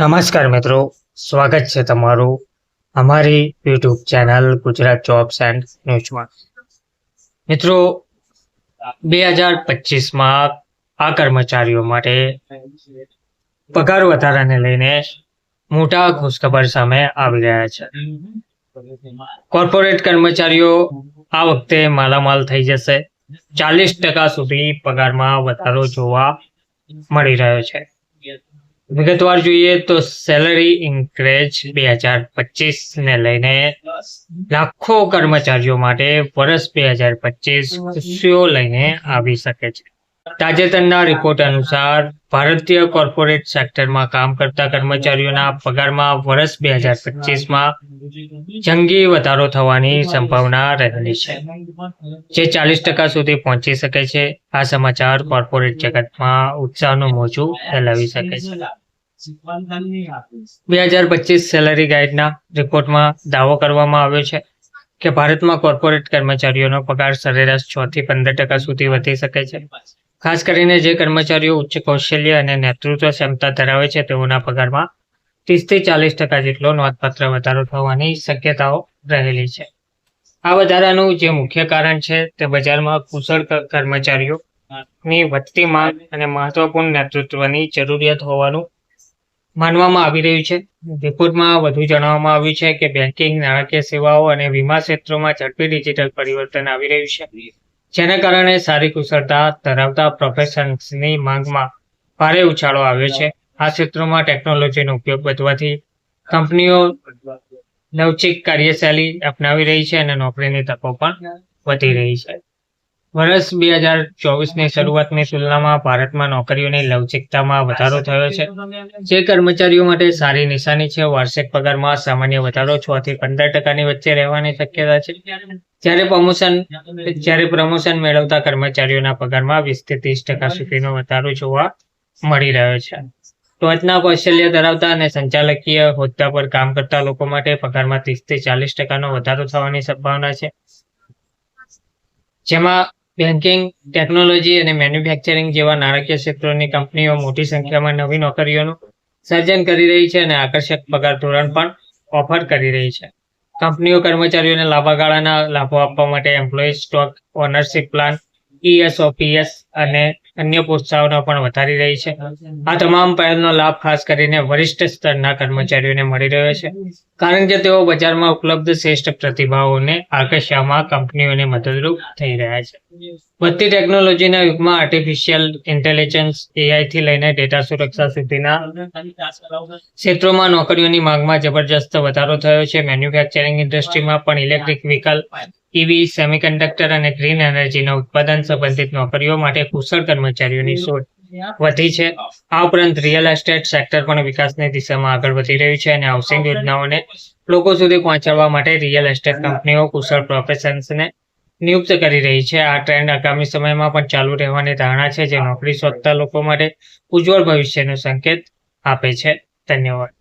નમસ્કાર મિત્રો, સ્વાગત છે તમારું અમારી YouTube channel Gujarat jobs and ન્યૂઝમાં. મિત્રો, 2025માં આ કર્મચારીઓ માટે પગાર વધારાને લઈને મોટા ખુશખબર સામે આવી રહ્યા છે. કોર્પોરેટ કર્મચારીઓ આ વખતે માલામાલ થઈ જશે. 40% સુધી પગારમાં વધારો જોવા મળી રહ્યો છે. વિગતવાર જોઈએ તો સેલરી ઇન્ક્રીઝ 2025 ને લઈને લાખો કર્મચારીઓ માટે વર્ષ 2025 ખુશીઓ લઈને આવી શકે છે. તાજેતરના રિપોર્ટ અનુસાર ભારતીય કોર્પોરેટ સેક્ટરમાં કામ કરતા કર્મચારીઓના પગારમાં વર્ષ 2025માં જંગી વધારો થવાની સંભાવના રહેલી છે, જે 40% સુધી પહોંચી શકે છે. આ સમાચાર કોર્પોરેટ જગતમાં ઉત્સાહનું મોજું ફેલાવી શકે છે. 2025 સેલરી ગાઈડના રિપોર્ટમાં દાવો કરવામાં આવ્યો છે કે ભારતમાં કોર્પોરેટ કર્મચારીઓનો પગાર સરેરાશ 6 થી 15% સુધી વધી શકે છે. ખાસ કરીને જે કર્મચારીઓ ઉચ્ચ કૌશલ્ય અને નેતૃત્વ ક્ષમતા ધરાવે છે તેઓના પગારમાં 30 થી 40% જેટલો નોંધપાત્ર વધારો થવાની શક્યતાઓ રહેલી છે. આ વધારાનું જે મુખ્ય કારણ છે તે બજારમાં કુશળ કર્મચારીઓની વધતી માંગ અને મહત્વપૂર્ણ નેતૃત્વની જરૂરિયાત હોવાનું માનવામાં આવી રહ્યું છે. રિપોર્ટમાં વધુ જણાવવામાં આવ્યું છે કે બેન્કિંગ, નાણાકીય સેવાઓ અને વીમા ક્ષેત્રોમાં ઝડપી ડિજિટલ પરિવર્તન આવી રહ્યું છે, જેના કારણે સારી કુશળતા ધરાવતા પ્રોફેશન્સની માંગમાં ભારે ઉછાળો આવ્યો છે. આ ક્ષેત્રોમાં ટેકનોલોજીનો ઉપયોગ વધવાથી કંપનીઓ લવચીક કાર્યશૈલી અપનાવી રહી છે અને નોકરીની તકો પણ વધી રહી છે. વર્ષ 2024ની શરૂઆતની તુલનામાં ભારતમાં નોકરીઓની લવચીકતામાં વધારો થયો છે, જે કર્મચારીઓ માટે સારી નિશાની છે. વાર્ષિક પગારમાં સામાન્ય વધારો 6 થી 15%ની વચ્ચે રહેવાની શક્યતા છે, જ્યારે પ્રમોશન મેળવતા કર્મચારીઓના પગારમાં 20 થી 30% સુધીનો વધારો જોવા મળી રહ્યો છે. ટોચના કૌશલ્ય ધરાવતા અને સંચાલકીય હોદ્દા પર કામ કરતા લોકો માટે પગારમાં 30 થી 40%નો વધારો થવાની સંભાવના છે, જેમાં બેન્કિંગ, ટેકનોલોજી અને મેન્યુફેક્ચરિંગ જેવા નાણાકીય ક્ષેત્રોની કંપનીઓ મોટી સંખ્યામાં નવી નોકરીઓનું સર્જન કરી રહી છે અને આકર્ષક પગાર ધોરણ પણ ઓફર કરી રહી છે. કંપનીઓ કર્મચારીઓને લાંબા ગાળાના લાભો આપવા માટે employee stock ownership plan, ESOPs અને અન્ય પ્રોત્સાહનો પણ વધારી રહી છે. આ તમામ પહેલનો લાભ ખાસ કરીને વરિષ્ઠ સ્તરના કર્મચારીઓને મળી રહ્યો છે, કારણ કે તેઓ બજારમાં ઉપલબ્ધ શ્રેષ્ઠ પ્રતિભાઓને આકર્ષવામાં કંપનીઓને મદદરૂપ થઈ રહ્યા છે. વધતી ટેકનોલોજીના યુગમાં આર્ટિફિશિયલ ઇન્ટેલિજન્સ, AI થી લઈને ડેટા સુરક્ષા સુધીના ક્ષેત્રોમાં નોકરીઓની માંગમાં જબરજસ્ત વધારો થયો છે. મેન્યુફેક્ચરિંગ ઇન્ડસ્ટ્રીમાં પણ ઇલેક્ટ્રિક વ્હીકલ, EV, સેમિકન્ડક્ટર અને ગ્રીન એનર્જીના ઉત્પાદન સંબંધિત નોકરીઓ માટે કુશળ કર્મચારીઓની શોધ વધી છે. આ ઉપરાંત રિયલ એસ્ટેટ સેક્ટર પણ વિકાસની દિશામાં આગળ વધી રહ્યું છે અને હાઉસિંગ યોજનાઓને લોકો સુધી પહોંચાડવા માટે રિયલ એસ્ટેટ કંપનીઓ કુશળ પ્રોફેશન્સને નિયુક્ત કરી રહી છે. આ ટ્રેન્ડ આગામી સમયમાં પણ ચાલુ રહેવાની ધારણા છે, જે નોકરી શોધતા લોકો માટે ઉજ્જવળ ભવિષ્યનો સંકેત આપે છે. ધન્યવાદ.